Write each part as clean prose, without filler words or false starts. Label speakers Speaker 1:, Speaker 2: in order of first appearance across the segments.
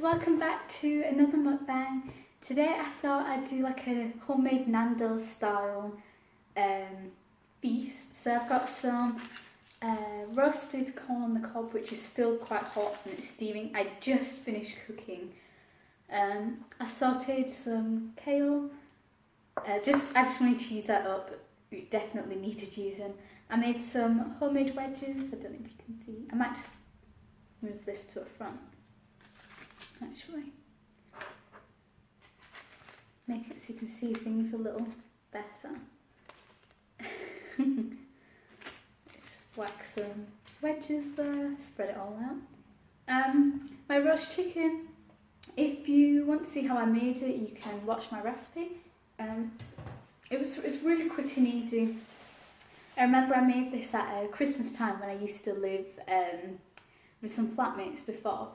Speaker 1: welcome back to another mukbang. Today I thought I'd do like a homemade Nando style feast. So I've got some roasted corn on the cob, which is still quite hot and it's steaming. I just finished cooking. I sauteed some kale. I just wanted to use that up. It definitely needed using. I made some homemade wedges. I don't know if you can see. I might just move this to a front. Actually, make it so you can see things a little better. Just whack some wedges there, spread it all out. My roast chicken, if you want to see how I made it, you can watch my recipe. It's really quick and easy. I remember I made this at Christmas time when I used to live with some flatmates before.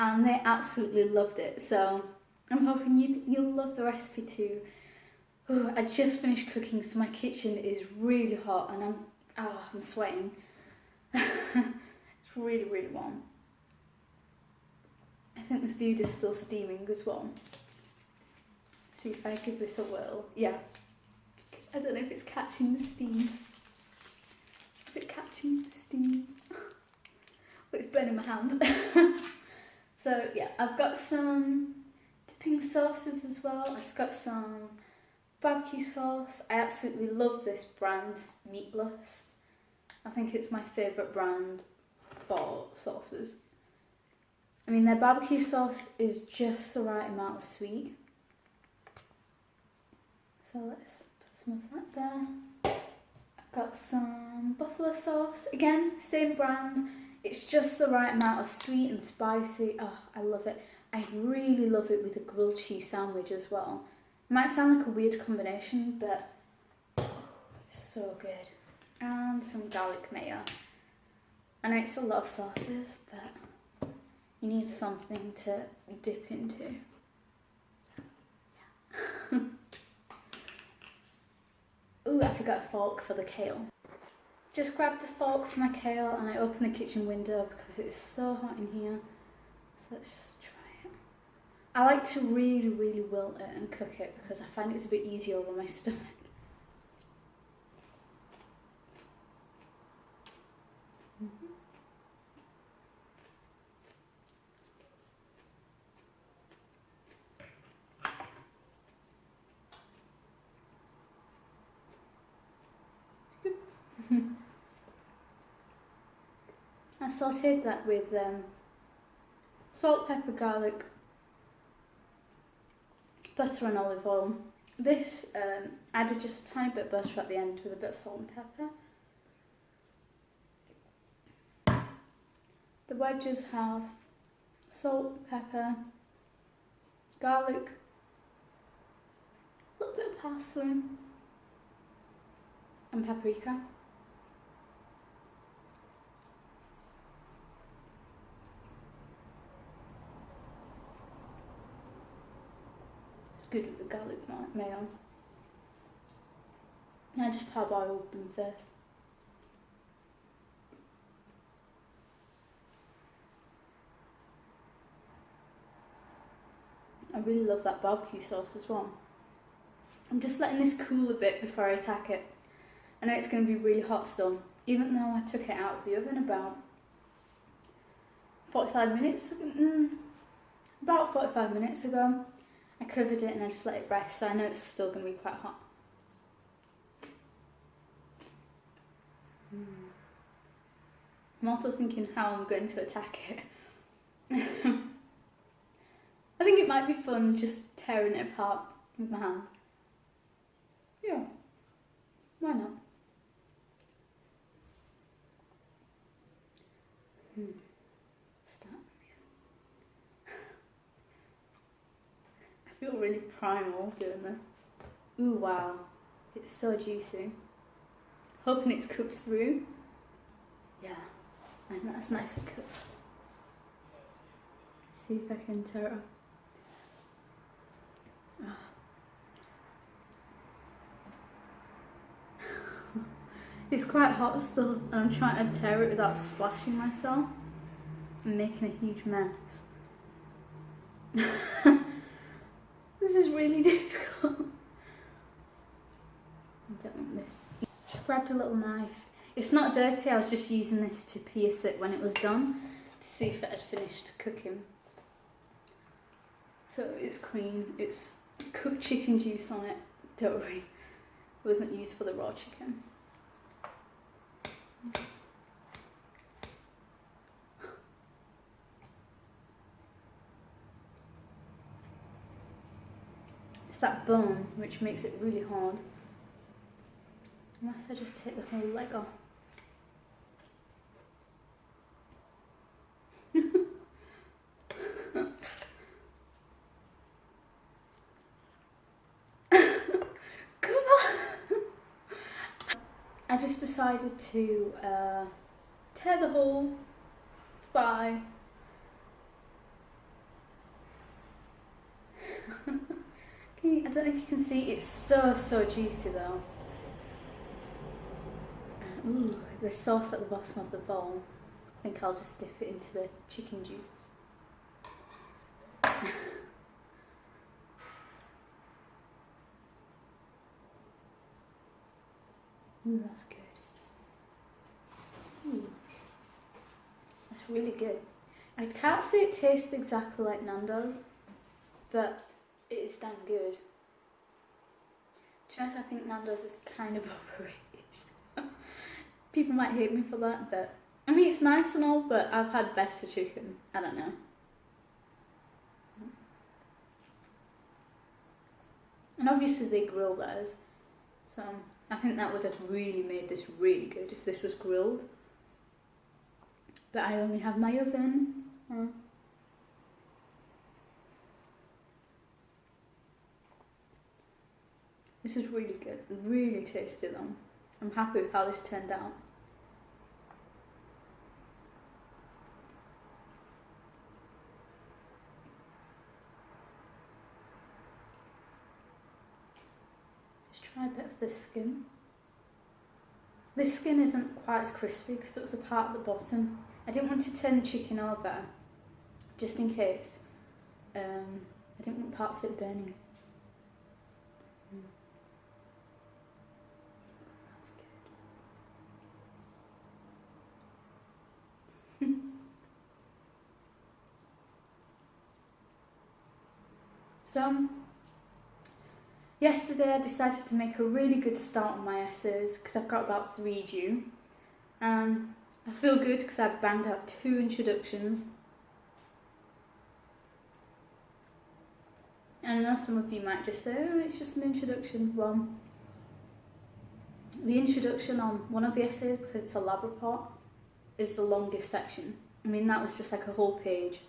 Speaker 1: And they absolutely loved it, so I'm hoping you'll love the recipe too. Ooh, I just finished cooking, so my kitchen is really hot and I'm sweating. It's really warm. I think the food is still steaming as well. See if I give this a whirl. Yeah, I don't know if it's catching the steam. Is it catching the steam? Well, it's burning my hand. So yeah, I've got some dipping sauces as well. I've just got some barbecue sauce. I absolutely love this brand, Meatless. I think it's my favourite brand for sauces. I mean, their barbecue sauce is just the right amount of sweet. So let's put some of that there. I've got some buffalo sauce. Again, same brand. It's just the right amount of sweet and spicy. Oh, I love it. I really love it with a grilled cheese sandwich as well. It might sound like a weird combination, but it's so good. And some garlic mayo. I know it's a lot of sauces, but you need something to dip into. So, yeah. Ooh, I forgot a fork for the kale. Just grabbed a fork for my kale and I opened the kitchen window because it is so hot in here. So let's just try it. I like to really wilt it and cook it because I find it's a bit easier on my stomach. I sauteed that with salt, pepper, garlic, butter and olive oil. This added just a tiny bit of butter at the end with a bit of salt and pepper. The wedges have salt, pepper, garlic, a little bit of parsley and paprika. Good with the garlic mayo. I just parboiled them first. I really love that barbecue sauce as well. I'm just letting this cool a bit before I attack it. I know it's going to be really hot still, even though I took it out of the oven about 45 minutes ago. I covered it and I just let it rest, so I know it's still going to be quite hot. I'm also thinking how I'm going to attack it. I think it might be fun just tearing it apart with my hands. Yeah, why not? I feel really primal doing this. Ooh, wow. It's so juicy. Hoping it's cooked through. Yeah, I think that's nice and cooked. See if I can tear it off. Oh. It's quite hot still and I'm trying to tear it without splashing myself and making a huge mess. This is really difficult. I don't want this. Just grabbed a little knife. It's not dirty, I was just using this to pierce it when it was done to see if it had finished cooking. So it's clean, it's cooked chicken juice on it, don't worry. It wasn't used for the raw chicken. It's that bone which makes it really hard. Unless I just take the whole leg off. Come on! I just decided to tear the whole thigh. Okay, I don't know if you can see, it's so juicy though. Ooh, the sauce at the bottom of the bowl. I think I'll just dip it into the chicken juice. Ooh, that's good. Ooh, that's really good. I can't say it tastes exactly like Nando's, but it is damn good. To be honest, I think Nando's is kind of overrated. People might hate me for that, but I mean it's nice and all, but I've had better chicken. I don't know. And obviously they grill theirs, so I think that would have really made this really good if this was grilled. But I only have my oven. This is really good, really tasty though. I'm happy with how this turned out. Just try a bit of this skin. This skin isn't quite as crispy because it was a part at the bottom. I didn't want to turn the chicken over, just in case. I didn't want parts of it burning. So, yesterday I decided to make a really good start on my essays because I've got about 3 due. I feel good because I banged out 2 introductions. And I know some of you might just say, oh, it's just an introduction. Well, the introduction on one of the essays, because it's a lab report, is the longest section. I mean, that was just like a whole page.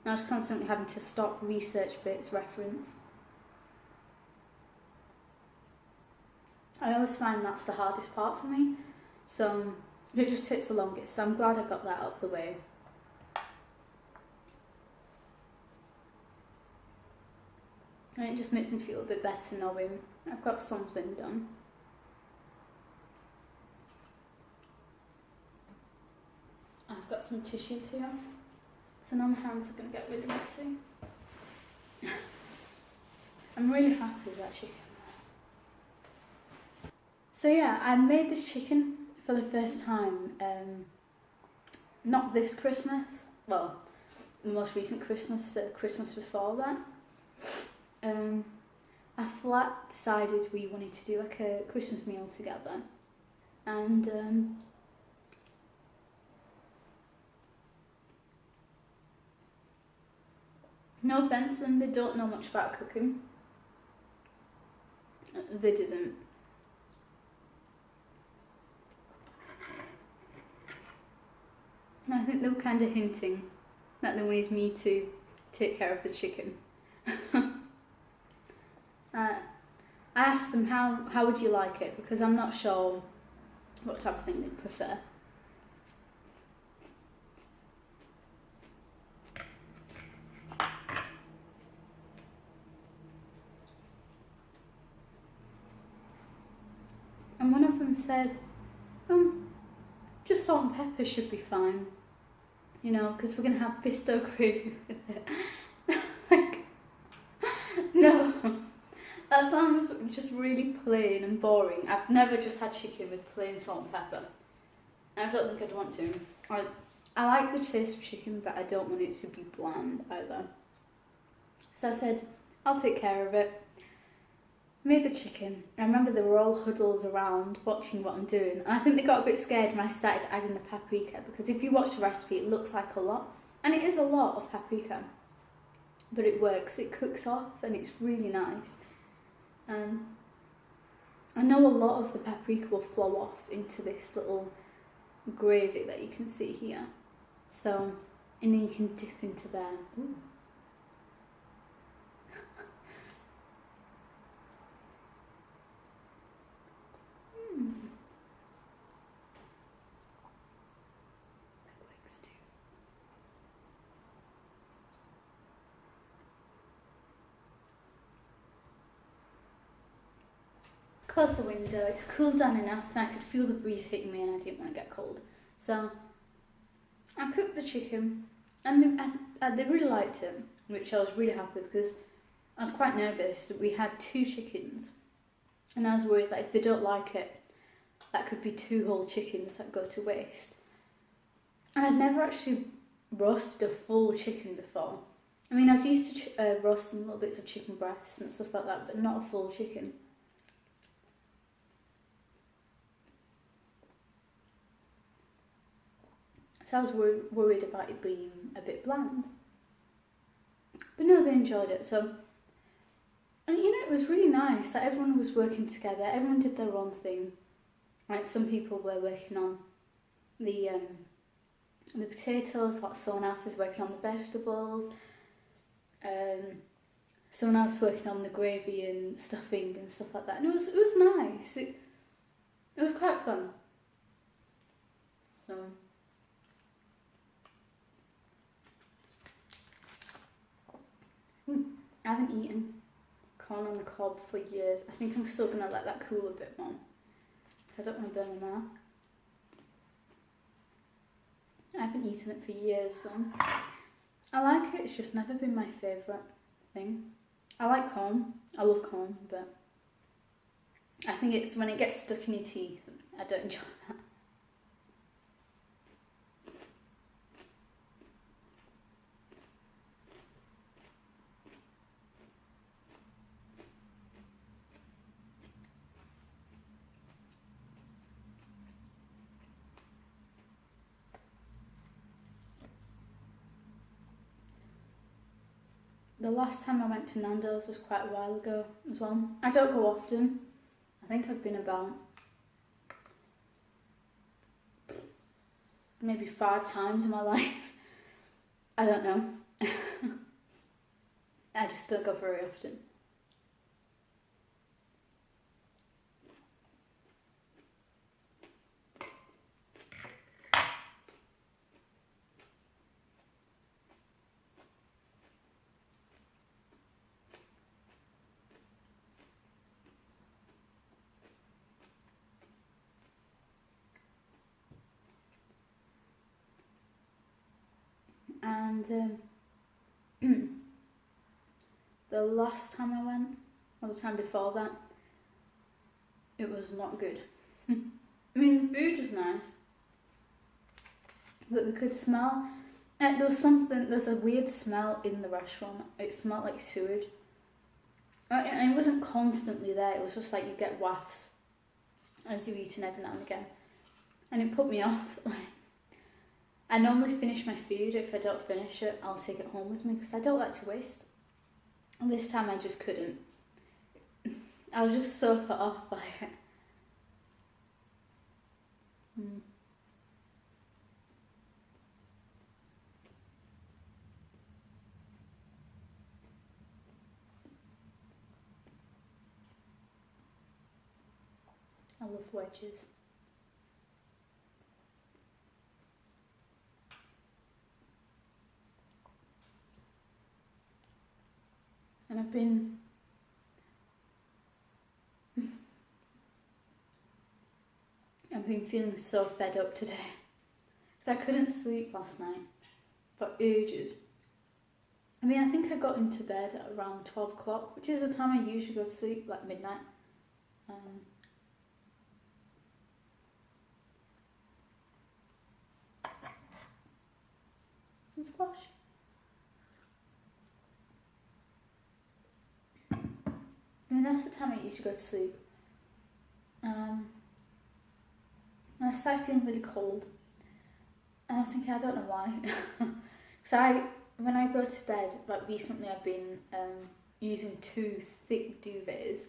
Speaker 1: I was constantly having to stop, research bits, reference. I always find that's the hardest part for me, so it just takes the longest, so I'm glad I got that out of the way. And it just makes me feel a bit better knowing I've got something done. I've got some tissues here. So now my hands are going to get really messy. I'm really happy with that chicken. So yeah, I made this chicken for the first time, not this Christmas, well, the most recent Christmas, the Christmas before that. I flat decided we wanted to do like a Christmas meal together, and no offence to them, they don't know much about cooking. They didn't. I think they were kind of hinting that they wanted me to take care of the chicken. I asked them how would you like it, because I'm not sure what type of thing they'd prefer. And one of them said, just salt and pepper should be fine, you know, because we're going to have pesto gravy with it. No, that sounds just really plain and boring. I've never just had chicken with plain salt and pepper. I don't think I'd want to. I like the taste of chicken, but I don't want it to be bland either. So I said, I'll take care of it. Made the chicken. I remember they were all huddled around watching what I'm doing. And I think they got a bit scared when I started adding the paprika, because if you watch the recipe, it looks like a lot. And it is a lot of paprika. But it works. It cooks off and it's really nice. I know a lot of the paprika will flow off into this little gravy that you can see here. So, and then you can dip into there. Ooh. Close the window, it's cooled down enough and I could feel the breeze hitting me and I didn't want to get cold. So I cooked the chicken and they really liked it, which I was really happy with because I was quite nervous. We had 2 chickens and I was worried that if they don't like it, that could be 2 whole chickens that go to waste. And I'd never actually roasted a full chicken before. I mean, I was used to roasting little bits of chicken breasts and stuff like that, but not a full chicken. So I was worried about it being a bit bland. But no, they enjoyed it. So, and you know, it was really nice. Like, everyone was working together. Everyone did their own thing. Like, some people were working on the potatoes, while someone else is working on the vegetables. Someone else working on the gravy and stuffing and stuff like that. And it was nice. It was quite fun. So. I haven't eaten corn on the cob for years. I think I'm still going to let that cool a bit more, because I don't want to burn my mouth. I haven't eaten it for years, so I like it. It's just never been my favourite thing. I like corn. I love corn, but I think it's when it gets stuck in your teeth, I don't enjoy that. The last time I went to Nando's was quite a while ago as well. I don't go often. I think I've been about maybe 5 times in my life. I don't know. I just don't go very often. And the last time I went, or the time before that, it was not good. I mean, the food was nice, but we could smell, there's a weird smell in the restaurant. It smelled like sewage. And it wasn't constantly there, it was just like you get wafts as you're eating every now and again. And it put me off. I normally finish my food. If I don't finish it, I'll take it home with me because I don't like to waste. And this time I just couldn't. I was just so put off by it. I love wedges. And I've been feeling so fed up today. Because I couldn't sleep last night for ages. I mean, I think I got into bed at around 12 o'clock, which is the time I usually go to sleep, like midnight. Some squash. I mean, that's the time I usually go to sleep. And I started feeling really cold. And I was thinking, I don't know why. Because when I go to bed, like recently I've been using 2 thick duvets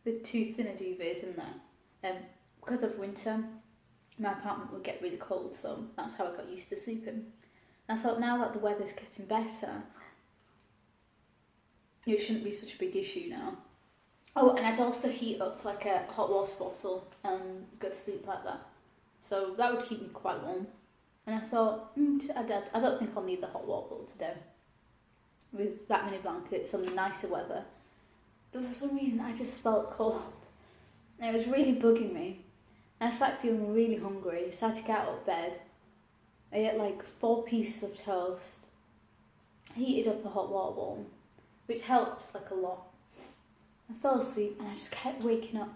Speaker 1: with 2 thinner duvets in there. Because of winter, my apartment would get really cold, so that's how I got used to sleeping. And I thought now that the weather's getting better, it shouldn't be such a big issue now. Oh, and I'd also heat up like a hot water bottle and go to sleep like that. So that would keep me quite warm. And I thought, I don't think I'll need the hot water bottle today with that many blankets and nicer weather. But for some reason I just felt cold. And it was really bugging me. And I started feeling really hungry. So I had to get out of bed. I ate like 4 pieces of toast, heated up a hot water bowl, which helped like a lot. I fell asleep and I just kept waking up.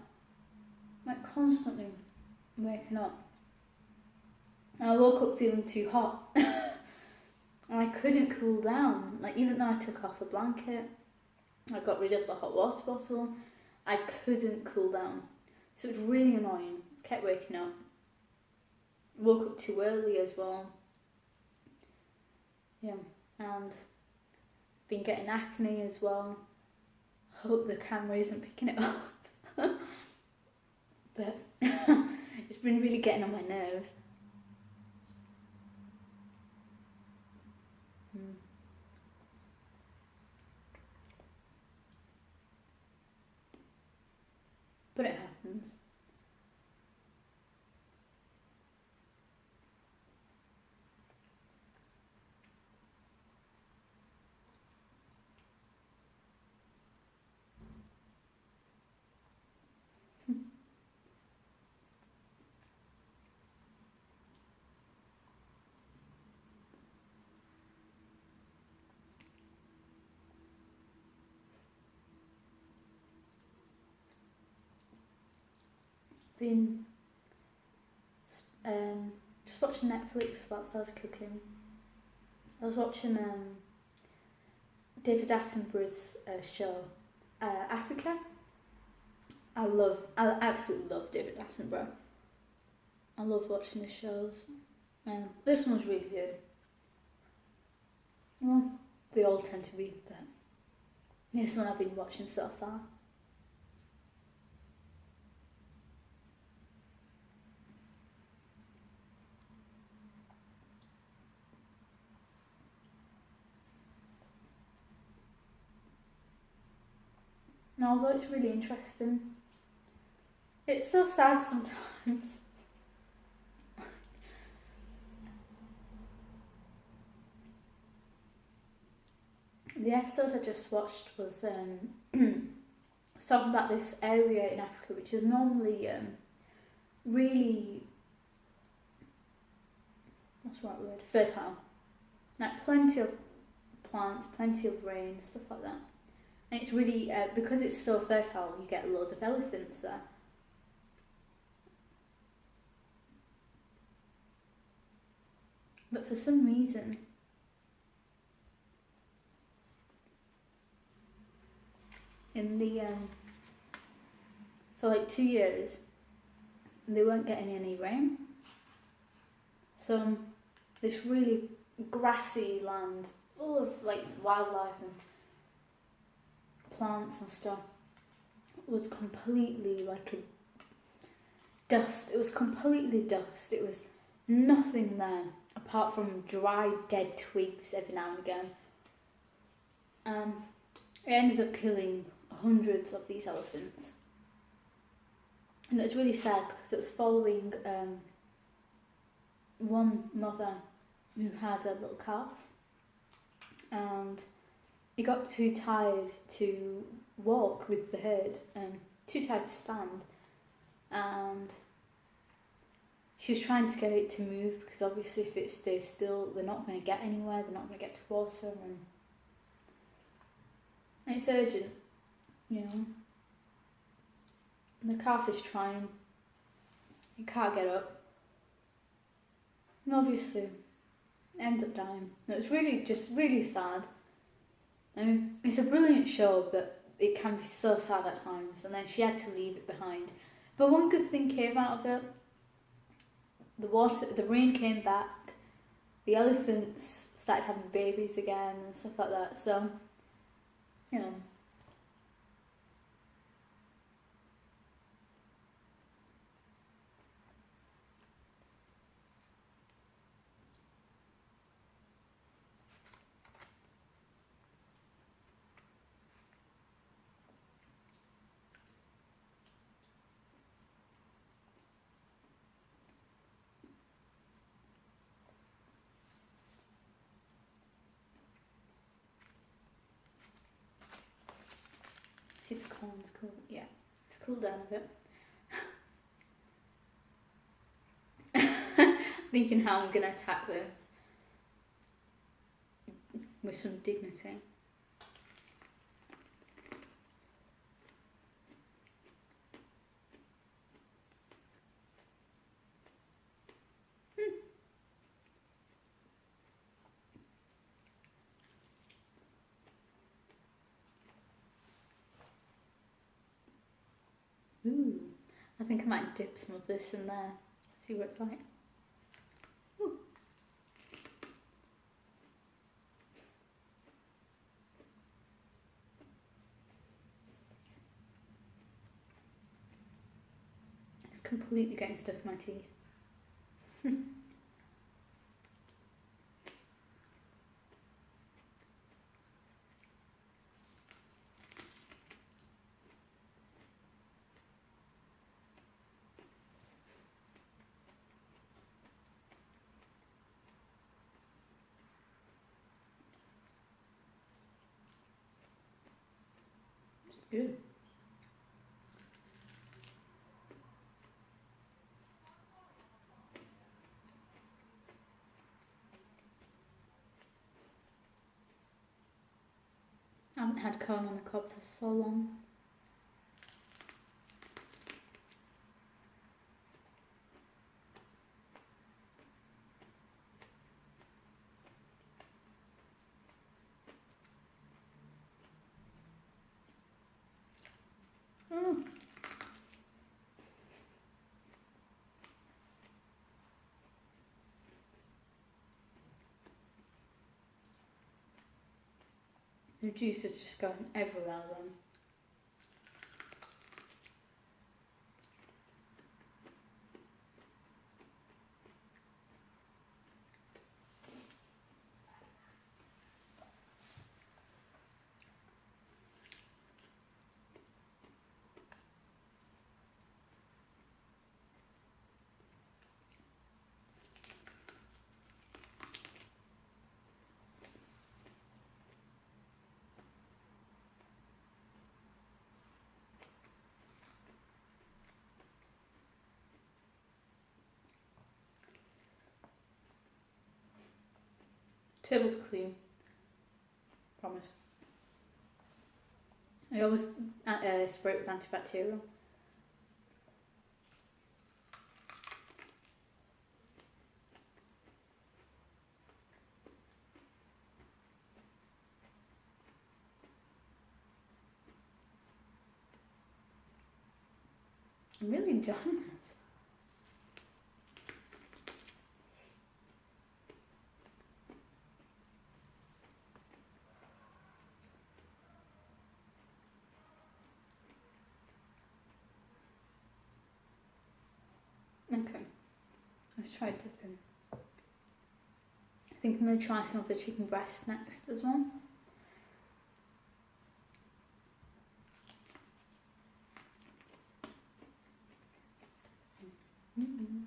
Speaker 1: Like constantly waking up. And I woke up feeling too hot. And I couldn't cool down. Like even though I took off a blanket, I got rid of the hot water bottle, I couldn't cool down. So it was really annoying. Kept waking up. Woke up too early as well. Yeah, and been getting acne as well. Hope the camera isn't picking it up. But it's been really getting on my nerves. But it happens. Been just watching Netflix whilst I was cooking. I was watching David Attenborough's show, Africa. I absolutely love David Attenborough. I love watching his shows. This one's really good. Well, they all tend to be, but this one I've been watching so far. And although it's really interesting, it's so sad sometimes. The episode I just watched was talking about this area in Africa which is normally really, what's the right word, fertile. Like plenty of plants, plenty of rain, stuff like that. And it's really, because it's so fertile, you get loads of elephants there. But for some reason, in the, for like 2 years, they weren't getting any rain. So this really grassy land, full of like wildlife and plants and stuff, was completely like a dust. It was completely dust. It was nothing there apart from dry, dead twigs every now and again. It ended up killing hundreds of these elephants. And it was really sad because it was following one mother who had a little calf, and he got too tired to walk with the herd, too tired to stand, and she was trying to get it to move because obviously if it stays still they're not going to get anywhere, they're not going to get to water, and And it's urgent, you know. And the calf is trying. He can't get up. And obviously, it ends up dying. It's really, just really sad. I mean, it's a brilliant show, but it can be so sad at times. And then she had to leave it behind. But one good thing came out of it. The rain came back. The elephants started having babies again and stuff like that. So, you know. See if the corn's cool. Yeah, it's cooled down a bit. Thinking how I'm gonna attack this with some dignity. Ooh, I think I might dip some of this in there. See what it's like. Ooh. It's completely getting stuck in my teeth. Good. I haven't had corn on the cob for so long. Mm. The juice is just going everywhere then. Table's clean. Promise. I always spray it with antibacterial. I'm really enjoying this. Okay, let's try dipping. I think I'm going to try some of the chicken breast next as well. Mm-hmm.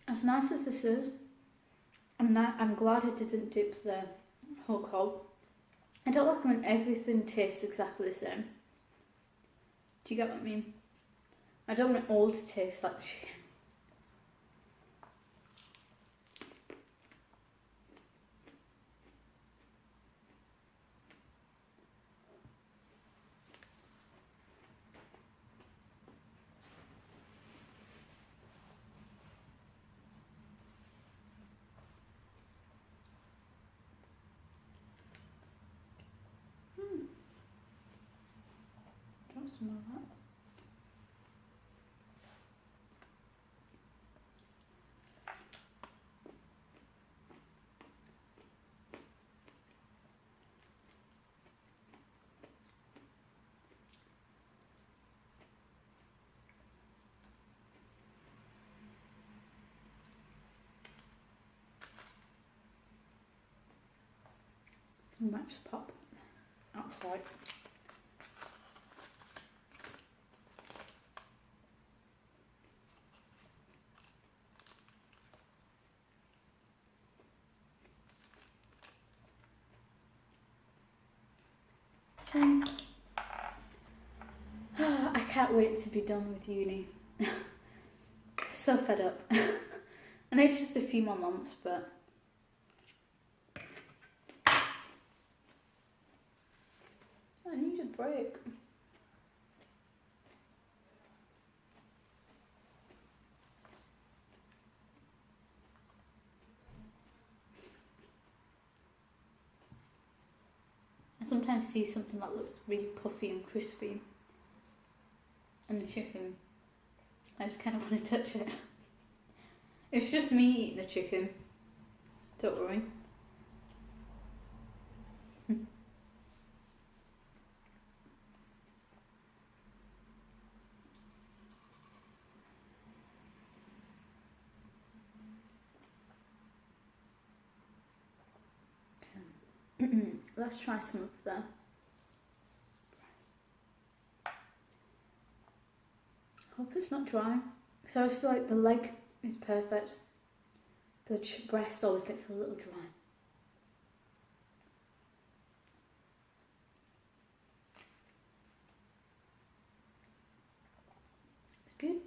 Speaker 1: As nice as this is, I'm glad it didn't dip the whole cob. I don't like when everything tastes exactly the same. Do you get what I mean? I don't want it all to taste like the chicken. Don't smell that. I might just pop outside. So, I can't wait to be done with uni. So fed up. And it's just a few more months, but I need a break. I sometimes see something that looks really puffy and crispy and the chicken, I just kind of want to touch it. It's just me eating the chicken, don't worry. Let's try some of the I hope it's not dry, because I always feel like the leg is perfect, but the breast always gets a little dry. It's good.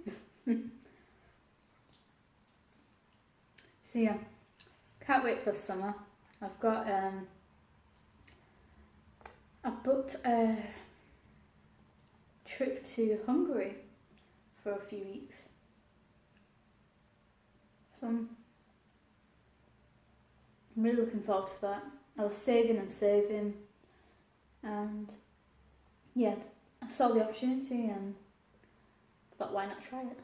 Speaker 1: So yeah, can't wait for summer. I've got I've booked a trip to Hungary for a few weeks. So I'm really looking forward to that. I was saving and saving, and yeah, I saw the opportunity and thought, why not try it?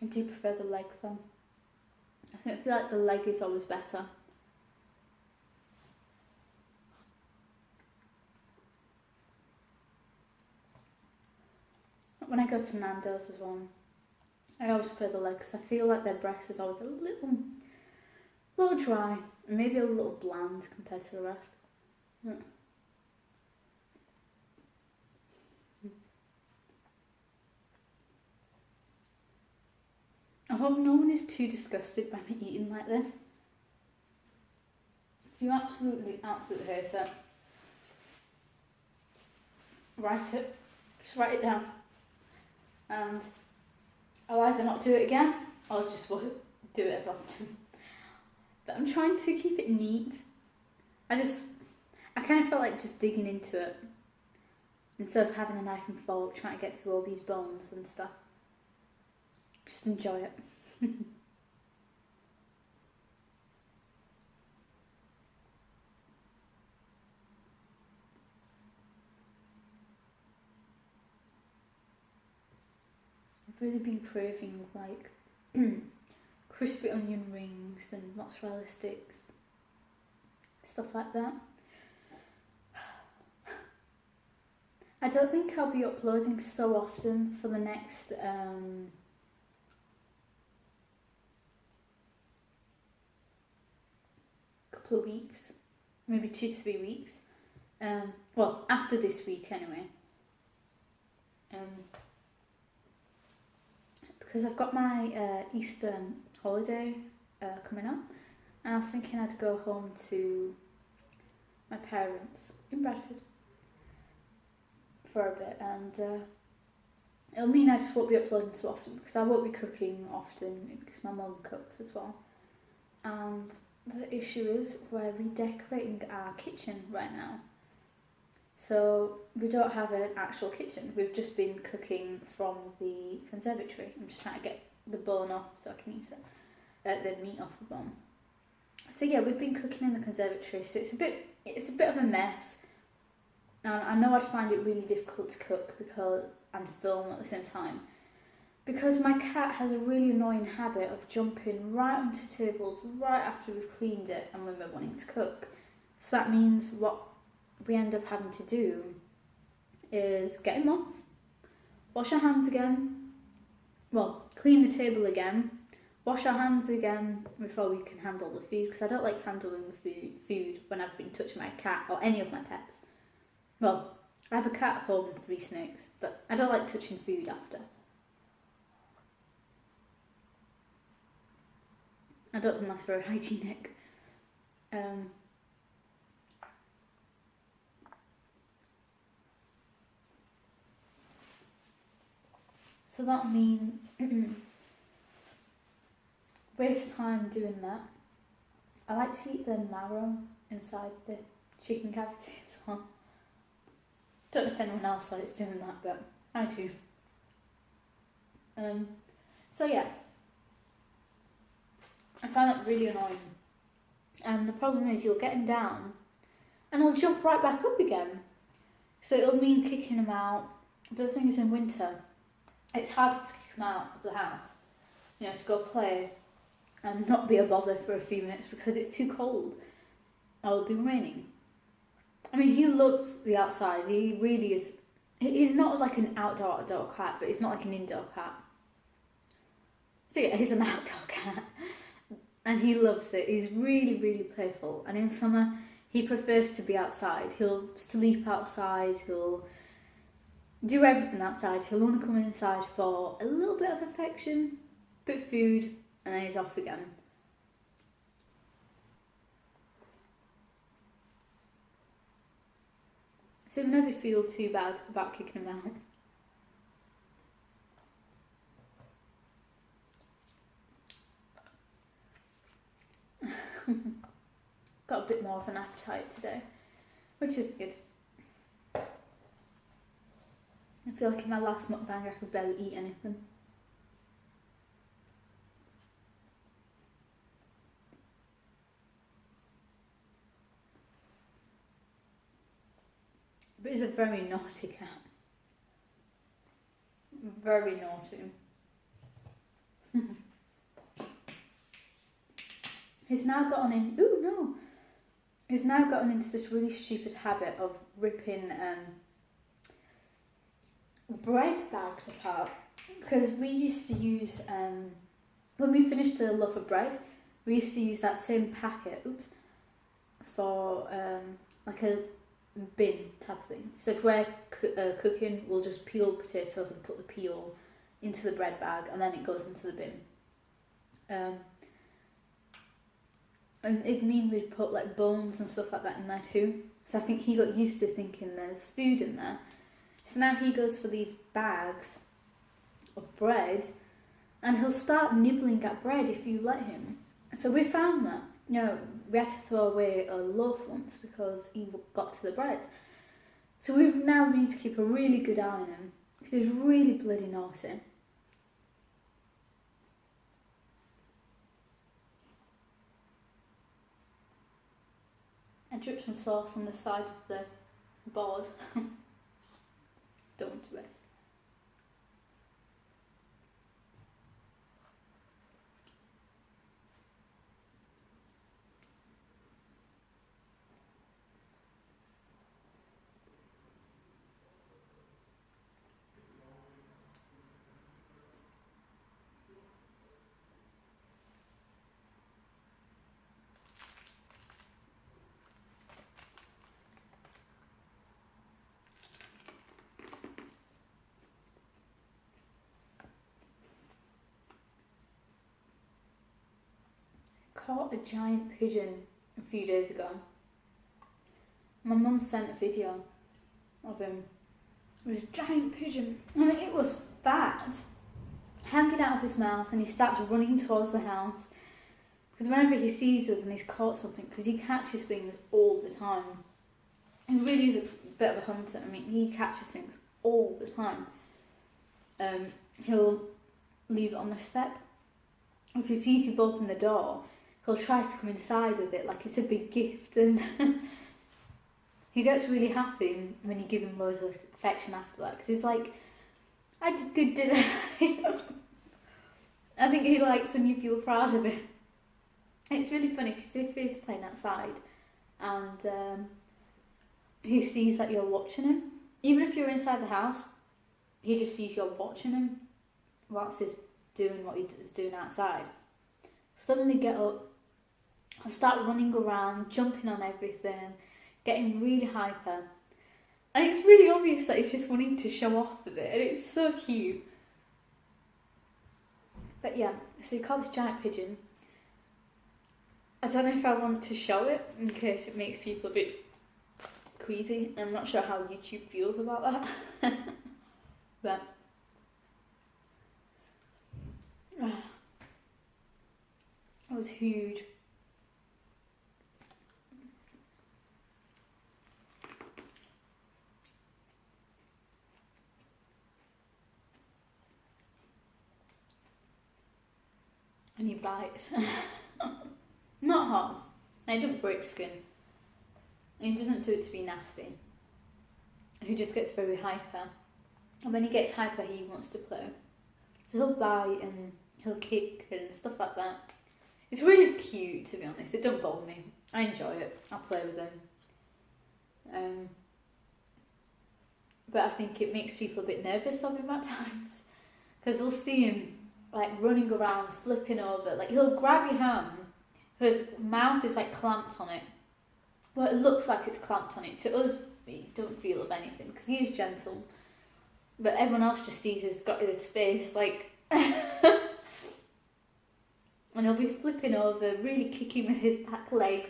Speaker 1: I do prefer the leg though. I feel like the leg is always better. When I go to Nando's as well, I always prefer the leg because I feel like their breast is always a little dry and maybe a little bland compared to the rest. I hope no one is too disgusted by me eating like this. If you absolutely hate it, just write it down. And I'll either not do it again, or just won't do it as often. But I'm trying to keep it neat. I kind of felt like just digging into it, instead of having a knife and fork, trying to get through all these bones and stuff. Just enjoy it. I've really been craving like crispy onion rings and mozzarella sticks, stuff like that. I don't think I'll be uploading so often for the next couple of weeks, maybe 2 to 3 weeks. Well, after this week anyway. because I've got my Easter holiday coming up, and I was thinking I'd go home to my parents in Bradford for a bit, and it'll mean I just won't be uploading so often because I won't be cooking often because my mum cooks as well. And the issue is we're redecorating our kitchen right now. So we don't have an actual kitchen. We've just been cooking from the conservatory. I'm just trying to get the bone off so I can eat it, the meat off the bone. So yeah, we've been cooking in the conservatory. So it's a bit of a mess. And I know I'd find it really difficult to cook because and film at the same time. Because my cat has a really annoying habit of jumping right onto tables right after we've cleaned it and when we're wanting to cook. So that means what we end up having to do is get him off, wash our hands again, well, clean the table again, wash our hands again before we can handle the food, because I don't like handling the food when I've been touching my cat or any of my pets. Well, I have a cat at home and 3 snakes, but I don't like touching food after. I don't think that's very hygienic. So that means waste time doing that. I like to eat the marrow inside the chicken cavity as well. Don't know if anyone else likes doing that, but I do. So yeah, I find that really annoying. And the problem is you'll get him down and he'll jump right back up again. So it'll mean kicking him out. But the thing is, in winter, it's harder to kick him out of the house, to go play and not be a bother for a few minutes because it's too cold or it'll be raining. I mean, he loves the outside. He really is. He's not like an outdoor cat, but he's not like an indoor cat. So yeah, he's an outdoor cat. And he loves it. He's really, really playful. And in summer, he prefers to be outside. He'll sleep outside. He'll do everything outside. He'll only come inside for a little bit of affection, bit of food, and then he's off again. So never feel too bad about kicking him out. Got a bit more of an appetite today, which is good. I feel like in my last mukbang I could barely eat anything. But he's a very naughty cat. Very naughty. He's now gotten into this really stupid habit of ripping bread bags apart. Because we used to use, when we finished a loaf of bread, we used to use that same packet, for like a bin type of thing. So if we're cooking, we'll just peel potatoes and put the peel into the bread bag and then it goes into the bin. And it'd mean we'd put like bones and stuff like that in there too. So I think he got used to thinking there's food in there. So now he goes for these bags of bread and he'll start nibbling at bread if you let him. So we found that, we had to throw away a loaf once because he got to the bread. So we now need to keep a really good eye on him because he's really bloody naughty. I dripped some sauce on the side of the board. Don't want to waste. caught a giant pigeon a few days ago. My mum sent a video of him. It was a giant pigeon. I mean, it was fat, hanging out of his mouth, and he starts running towards the house. Because whenever he sees us and he's caught something, because he catches things all the time. He really is a bit of a hunter. I mean, he catches things all the time. He'll leave it on the step. If he sees you open the door, he'll try to come inside with it like it's a big gift, and he gets really happy when you give him loads of affection after that, because he's like, I did good, didn't I? I think he likes when you feel proud of him. It's really funny because if he's playing outside and he sees that you're watching him, even if you're inside the house, he just sees you're watching him whilst he's doing what he's doing outside. Suddenly get up, start running around, jumping on everything, getting really hyper. And it's really obvious that he's just wanting to show off with it, and it's so cute. But yeah, so he caught this giant pigeon. I don't know if I want to show it in case it makes people a bit queasy. I'm not sure how YouTube feels about that. But it was huge. And he bites. Not hard. It doesn't break skin. He doesn't do it to be nasty. He just gets very hyper. And when he gets hyper, he wants to play. So he'll bite and he'll kick and stuff like that. It's really cute, to be honest. It don't bother me. I enjoy it. I play with him. But I think it makes people a bit nervous of him at times. Because they'll see him like running around, flipping over. Like he'll grab your hand. His mouth is like clamped on it. Well, it looks like it's clamped on it. To us, we don't feel of anything because he's gentle. But everyone else just sees he's got his face like... and he'll be flipping over, really kicking with his back legs,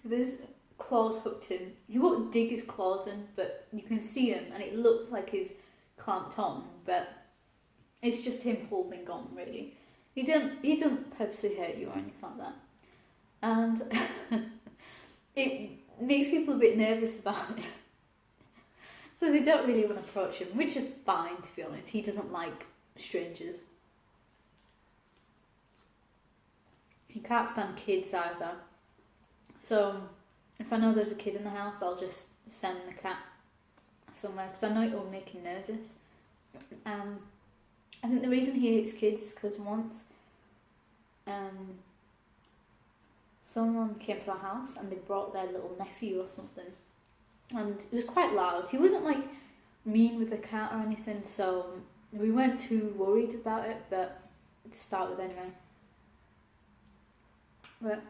Speaker 1: with his claws hooked in. He won't dig his claws in, but you can see him, and it looks like he's clamped on, but it's just him holding on, really. He don't purposely hurt you or anything like that. And it makes people a bit nervous about it. So they don't really want to approach him, which is fine, to be honest. He doesn't like strangers. He can't stand kids either. So if I know there's a kid in the house, I'll just send the cat somewhere, because I know it will make him nervous. I think the reason he hates kids is because once someone came to our house and they brought their little nephew or something, and it was quite loud. He wasn't like mean with the cat or anything, so we weren't too worried about it, but to start with anyway. But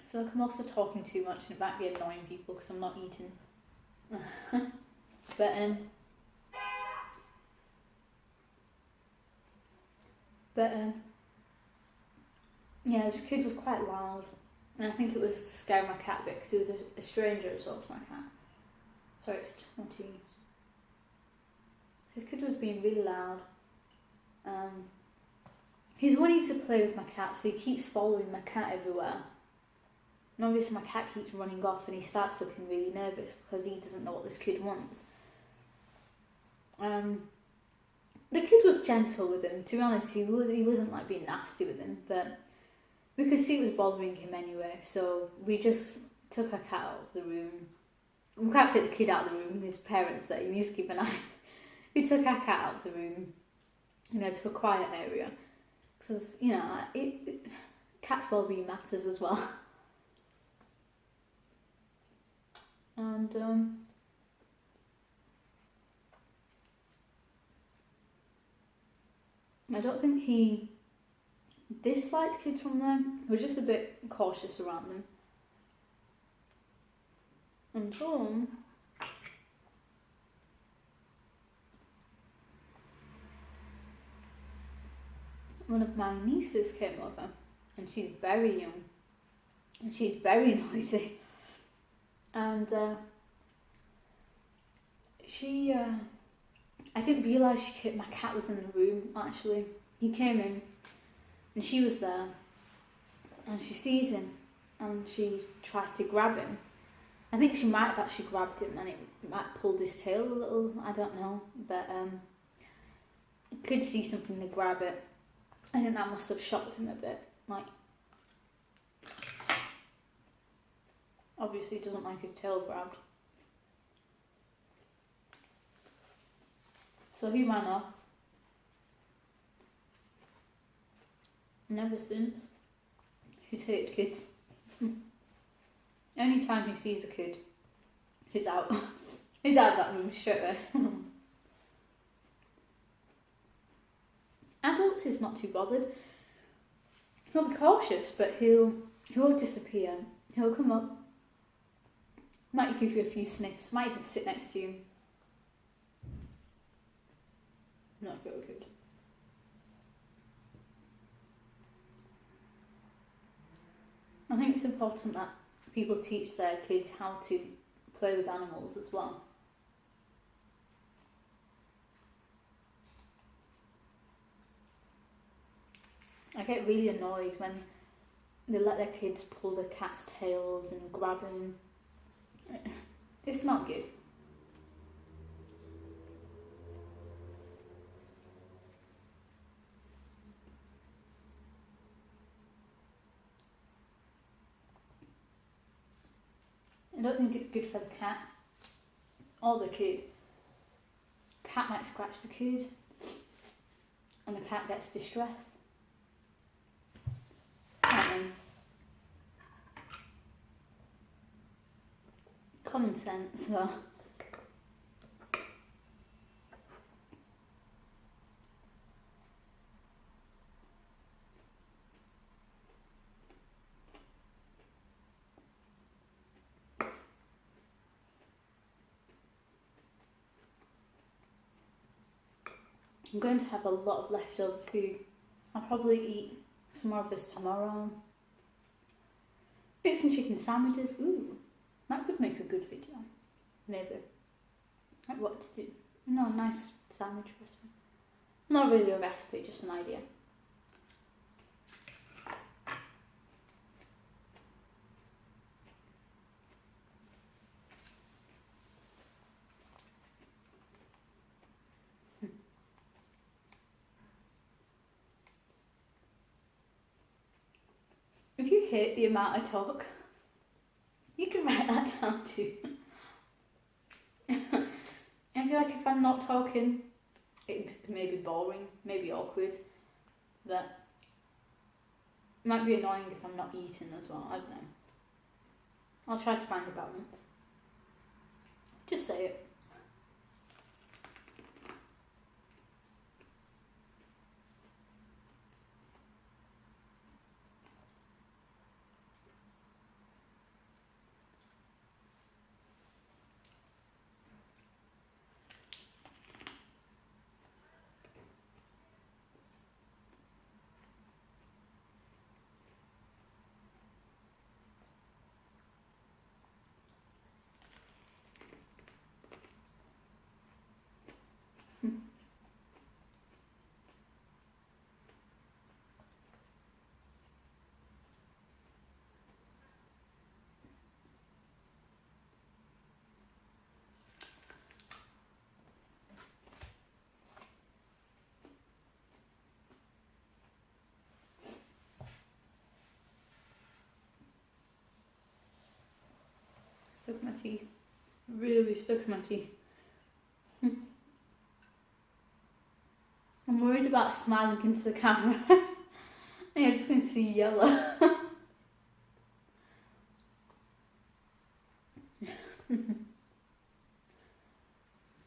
Speaker 1: I feel like I'm also talking too much and it might be annoying people because I'm not eating. But yeah, this kid was quite loud, and I think it was scaring my cat a bit because it was a stranger as well to my cat. Sorry, it's not too. This kid was being really loud. He's wanting to play with my cat, so he keeps following my cat everywhere. And obviously my cat keeps running off and he starts looking really nervous because he doesn't know what this kid wants. The kid was gentle with him, to be honest. He wasn't like being nasty with him, but we could see it was bothering him anyway, so we just took our cat out of the room. We can't take the kid out of the room, his parents there, you need to keep an eye. We took our cat out of the room, to a quiet area. Because, cat's well-being matters as well. And I don't think he disliked kids from there. He was just a bit cautious around them. And so one of my nieces came over, and she's very young, and she's very noisy, and I didn't realise my cat was in the room. Actually, he came in, and she was there, and she sees him, and she tries to grab him. I think she might have actually grabbed him, and it might pulled his tail a little. I don't know, but could see something to grab it. I think that must have shocked him a bit. Like, obviously, he doesn't like his tail grabbed. So he ran off. And ever since, he's hated kids. Anytime he sees a kid, he's out. He's out of that room straight away. Adults, he's not too bothered. He'll be cautious, but he'll disappear. He'll come up, might give you a few sniffs, might even sit next to you. Not very good. I think it's important that people teach their kids how to play with animals as well. I get really annoyed when they let their kids pull the cat's tails and grab them. It's not good. I don't think it's good for the cat or the kid. Cat might scratch the kid and the cat gets distressed. Common sense, so. I'm going to have a lot of leftover food. I'll probably eat some more of this tomorrow. Make some chicken sandwiches. Ooh, that could make a good video. Maybe. Like what to do. No, nice sandwich recipe. Not really a recipe, just an idea. If you hate the amount I talk, you can write that down too. I feel like if I'm not talking, it may be boring, maybe awkward. That might be annoying if I'm not eating as well. I don't know. I'll try to find a balance. Just say it. Stuck in my teeth. Really stuck in my teeth. I'm worried about smiling into the camera. I'm just going to see yellow.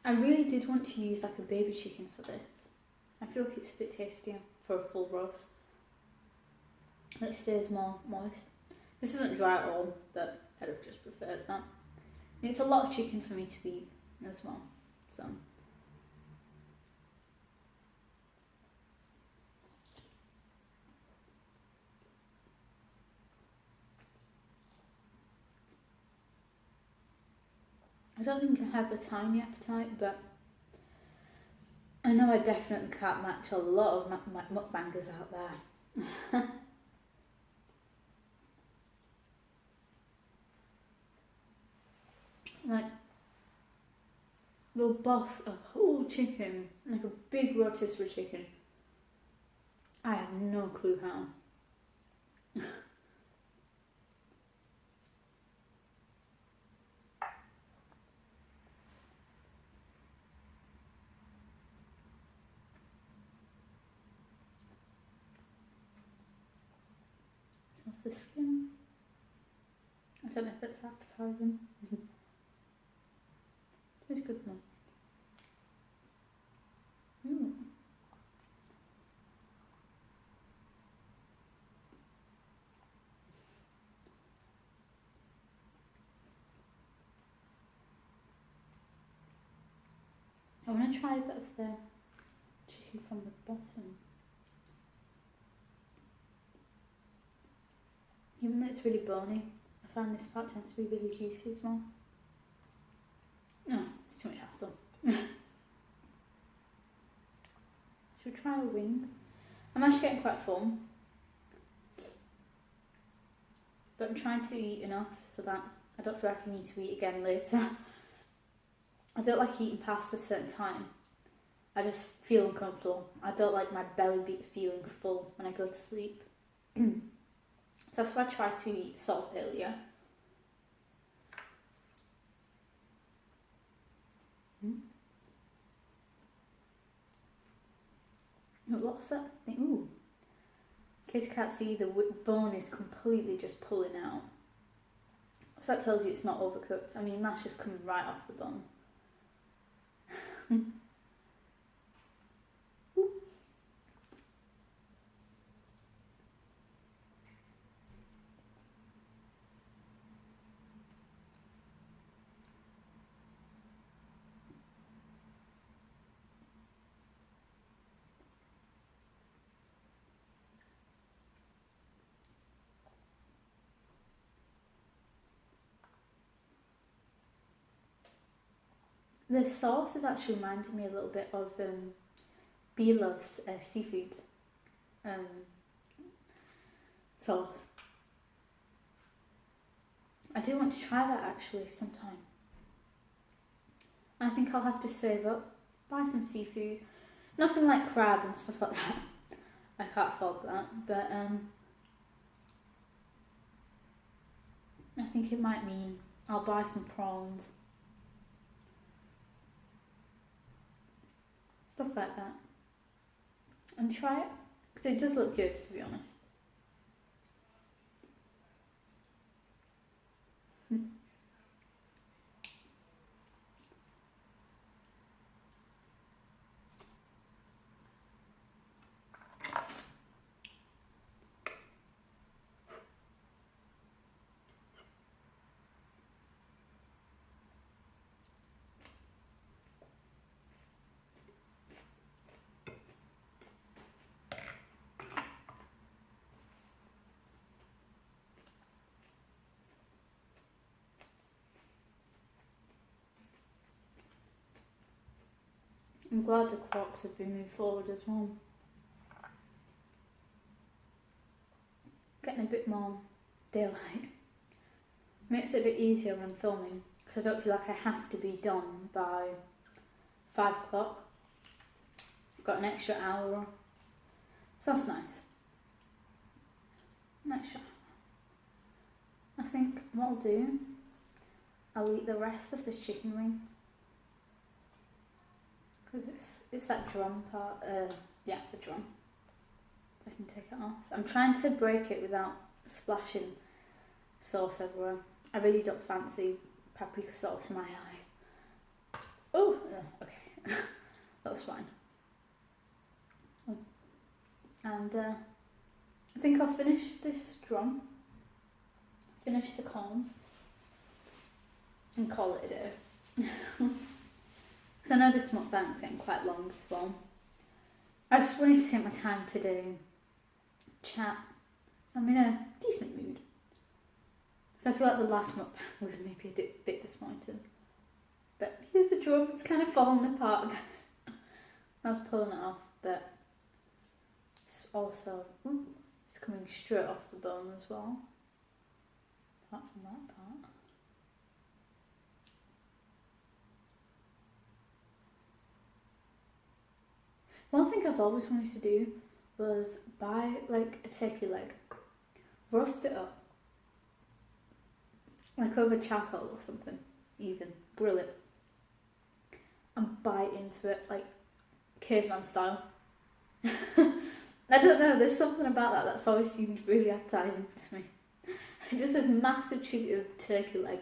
Speaker 1: I really did want to use like a baby chicken for this. I feel like it's a bit tastier for a full roast. It stays more moist. This isn't dry at all, but I'd have just preferred that. It's a lot of chicken for me to eat as well, so. I don't think I have a tiny appetite, but I know I definitely can't match a lot of mukbangers out there. Like, they'll boss a whole chicken, like a big rotisserie chicken. I have no clue how. It's off the skin. I don't know if it's appetizing. It's good though. I want to try a bit of the chicken from the bottom. Even though it's really bony, I find this part tends to be really juicy as well. No, it's too much hassle. Should we try a wing? I'm actually getting quite full, but I'm trying to eat enough so that I don't feel like I need to eat again later. I don't like eating past a certain time. I just feel uncomfortable. I don't like my belly feeling full when I go to sleep. So that's why I try to eat salt earlier. What's that thing? Ooh. In case you can't see, the bone is completely just pulling out. So that tells you it's not overcooked. I mean, that's just coming right off the bone. The sauce is actually reminding me a little bit of Bee Love's seafood sauce. I do want to try that actually sometime. I think I'll have to save up, buy some seafood. Nothing like crab and stuff like that. I can't afford that, but I think it might mean I'll buy some prawns. Stuff like that. And try it. Because it does look good, to be honest. I'm glad the clocks have been moved forward as well. Getting a bit more daylight. Makes it a bit easier when filming because I don't feel like I have to be done by 5 o'clock. I've got an extra hour. So that's nice. An extra hour. I think what I'll do, I'll eat the rest of this chicken wing. Because it's that drum part, yeah, the drum. I can take it off. I'm trying to break it without splashing sauce everywhere. I really don't fancy paprika sauce in my eye. Oh, okay. That's fine. Oh. And I think I'll finish this drum, finish the corn, and call it a day. Because I know this mukbang's getting quite long as well. I just wanted to take my time today and chat. I'm in a decent mood. So I feel like the last mukbang was maybe a bit disappointing. But here's the drum, it's kind of falling apart. I was pulling it off, but it's also, it's coming straight off the bone as well. Apart from that part. One thing I've always wanted to do was buy like a turkey leg, roast it up, like over charcoal or something, even grill it, and bite into it like caveman style. I don't know, there's something about that that's always seemed really appetizing to me. Just this massive chunk of turkey leg.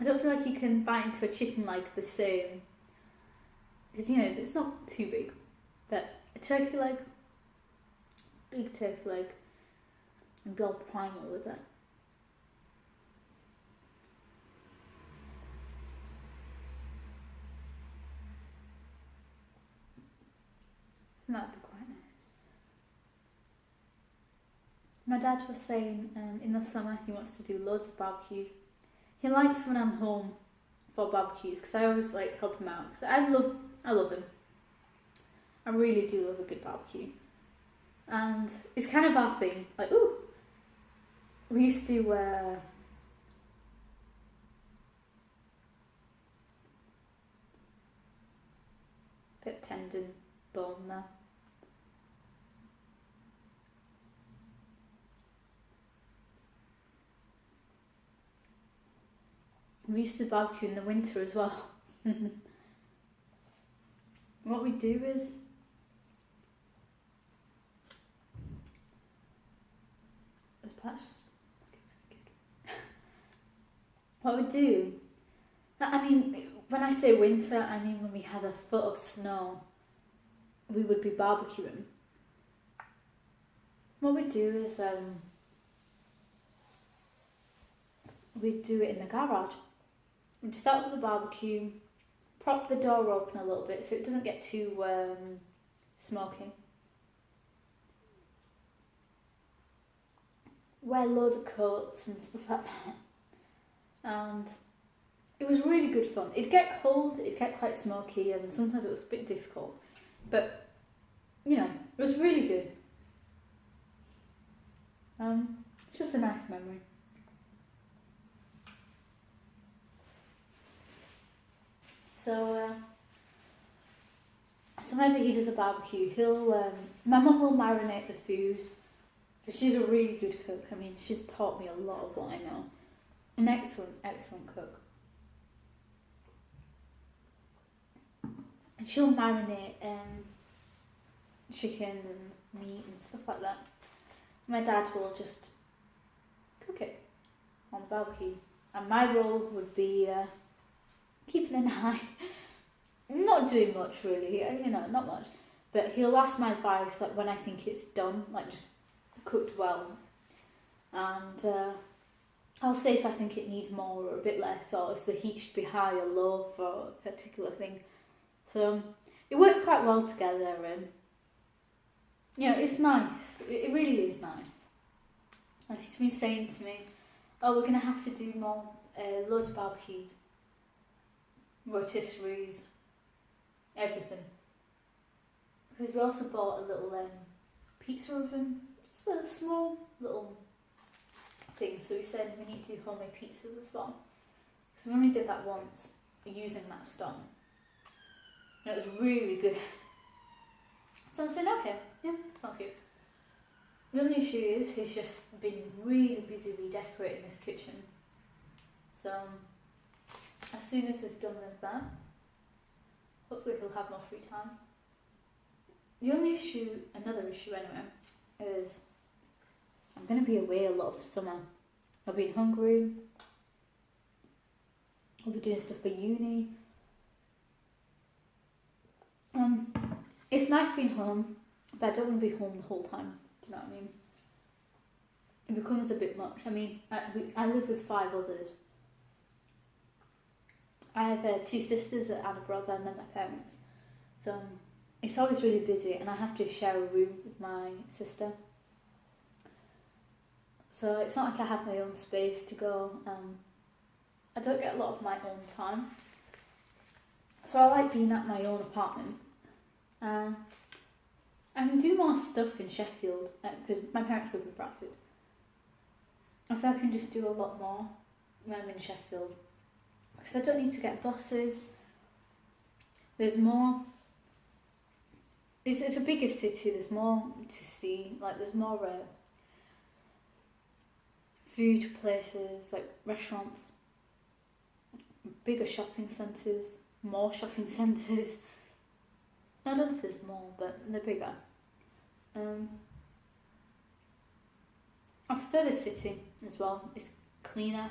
Speaker 1: I don't feel like you can bite into a chicken leg the same, because you know it's not too big, but a turkey leg, big turkey leg, and go primal with it. That'd be quite nice. My dad was saying in the summer he wants to do loads of barbecues. He likes when I'm home for barbecues because I always like help him out. Cause I love him. I really do love a good barbecue, and it's kind of our thing. Like, ooh, we used to bit of tendon bone there. We used to barbecue in the winter as well. What we do is what we do, I mean, when I say winter, I mean when we had a foot of snow, we would be barbecuing. What we do is we'd do it in the garage. We'd start with the barbecue, prop the door open a little bit so it doesn't get too smoky. Wear loads of coats and stuff like that. And it was really good fun. It'd get cold, it'd get quite smoky, and sometimes it was a bit difficult. But, you know, it was really good. It's just a nice memory. So whenever he does a barbecue, my mum will marinate the food, because she's a really good cook. I mean, she's taught me a lot of what I know. An excellent cook. And she'll marinate chicken and meat and stuff like that. My dad will just cook it on the barbecue. And my role would be keeping an eye, not doing much really, not much, but he'll ask my advice like when I think it's done, like just cooked well, and I'll say if I think it needs more or a bit less, or if the heat should be high or low for a particular thing. So it works quite well together, and it's nice. It really is nice. Like he's been saying to me, "Oh, we're gonna have to do more, loads of barbecues, rotisseries, everything." Because we also bought a little pizza oven, just a small little thing. So we said we need to do homemade pizzas as well. Because we only did that once using that stone. And it was really good. So I said, okay, yeah, sounds good. The only issue is he's just been really busy redecorating this kitchen. So as soon as he's done with that, hopefully he'll have more free time. The only issue, another issue anyway, is I'm going to be away a lot of summer. I'll be in Hungary. I'll be doing stuff for uni. It's nice being home, but I don't want to be home the whole time. Do you know what I mean? It becomes a bit much. I mean, I live with 5 others. I have 2 sisters and a brother, and then my parents. So it's always really busy, and I have to share a room with my sister. So it's not like I have my own space to go. I don't get a lot of my own time. So I like being at my own apartment. I can do more stuff in Sheffield because my parents live in Bradford. I feel like I can just do a lot more when I'm in Sheffield because I don't need to get buses. There's more. It's a bigger city. There's more to see. Like there's more food places, like restaurants, bigger shopping centres, more shopping centres. I don't know if there's more, but they're bigger. I prefer the city as well. It's cleaner.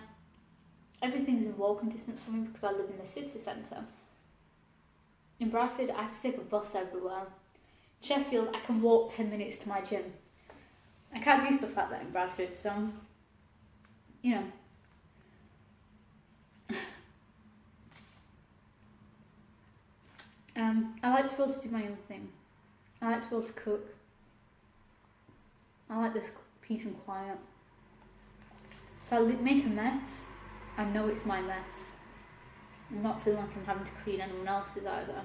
Speaker 1: Everything's in walking distance from me because I live in the city centre. In Bradford, I have to take a bus everywhere. In Sheffield, I can walk 10 minutes to my gym. I can't do stuff like that in Bradford, so, you know. I like to be able to do my own thing. I like to be able to cook. I like this peace and quiet. If I make a mess, I know it's my mess. I'm not feeling like I'm having to clean anyone else's either.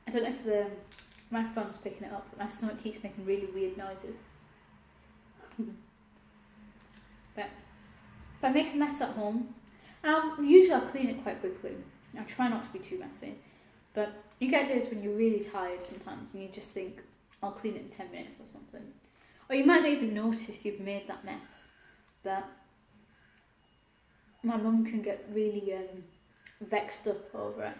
Speaker 1: I don't know if my phone's picking it up, but my stomach keeps making really weird noises. But if I make a mess at home, usually I'll clean it quite quickly. I try not to be too messy, but you get days when you're really tired sometimes and you just think, I'll clean it in 10 minutes or something. Or you might not even notice you've made that mess, but my mum can get really vexed up over it.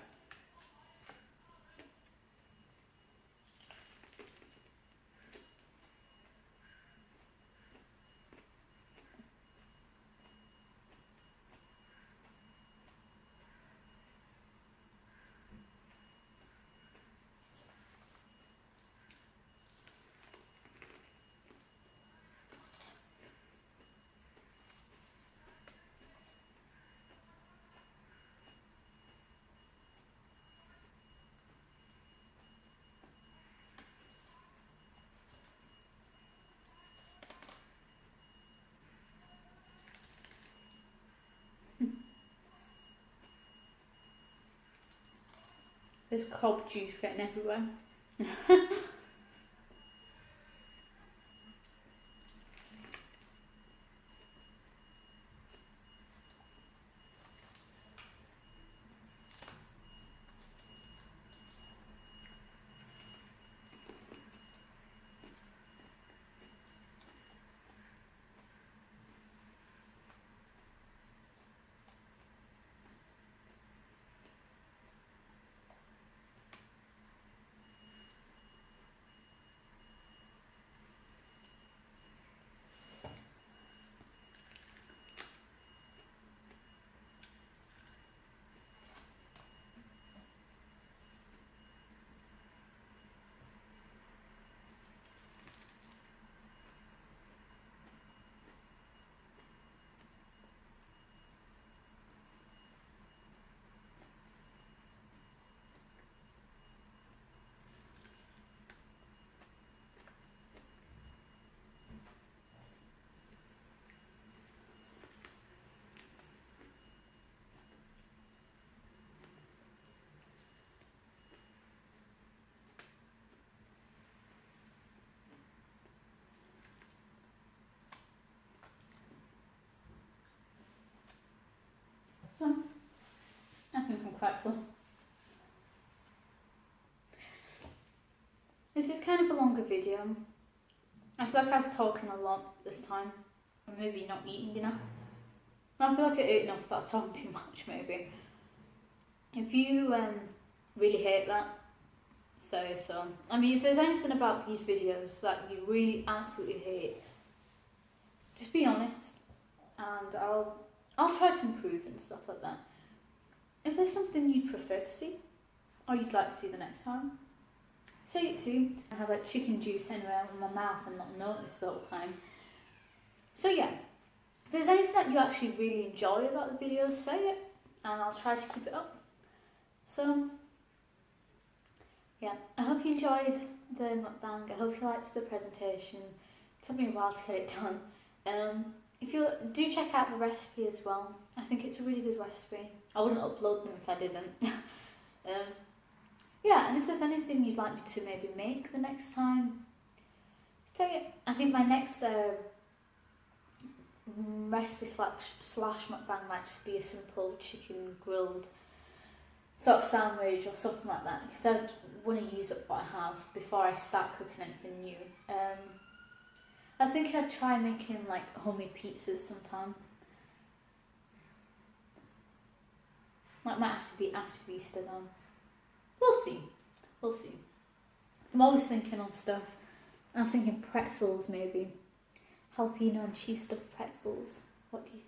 Speaker 1: There's cob juice getting everywhere. So, I think I'm quite full. This is kind of a longer video. I feel like I was talking a lot this time, or maybe not eating enough. I feel like I ate enough, but I was talking too much maybe. If you really hate that, say so. I mean, if there's anything about these videos that you really absolutely hate, just be honest, and I'll try to improve and stuff like that. If there's something you'd prefer to see, or you'd like to see the next time, say it too. I have like chicken juice anywhere in my mouth and not noticed the whole time. So yeah, if there's anything that you actually really enjoy about the videos, say it, and I'll try to keep it up. So yeah, I hope you enjoyed the mukbang. I hope you liked the presentation. It took me a while to get it done. If you do, check out the recipe as well. I think it's a really good recipe. I wouldn't upload them if I didn't. Yeah, and if there's anything you'd like me to maybe make the next time, say it. I think my next recipe slash mukbang might just be a simple chicken grilled sort of sandwich or something like that, because I want to use up what I have before I start cooking anything new. I was thinking I'd try making like homemade pizzas sometime. That might have to be after Easter though. We'll see. I'm always thinking on stuff. I was thinking pretzels maybe. Jalapeno and cheese stuffed pretzels. What do you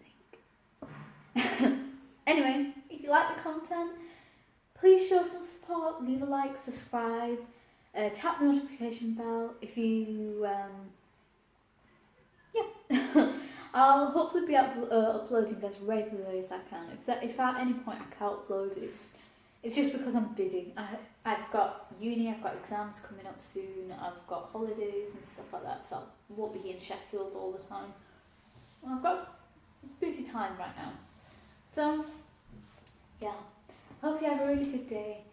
Speaker 1: think? Anyway, if you like the content, please show some support. Leave a like, subscribe, tap the notification bell. If you, I'll hopefully be uploading as regularly as I can. If at any point I can't upload, it's just because I'm busy. I've got uni, I've got exams coming up soon, I've got holidays and stuff like that, so I won't be in Sheffield all the time. Well, I've got a busy time right now. So, yeah, hope you have a really good day.